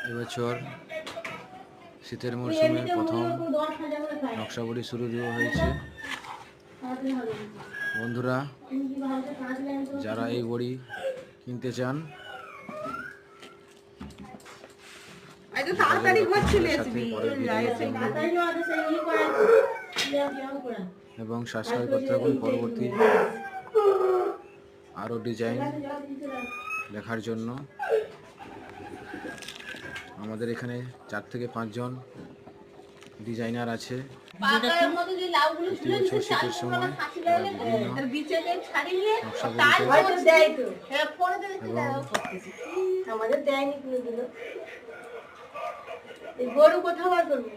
এবছর শীতের মরশুমে প্রথম নকশাবড়ি শুরু হয়েছে। বন্ধুরা, যারা এই বড়ি কিনতে চান এবং সাবস্ক্রাইব করতে থাকুন পরবর্তী আরও ডিজাইন দেখার জন্য। আমাদের এখানে 4 থেকে 5 জন ডিজাইনার আছে। শীতের সময় গরু কোথাও বার করবো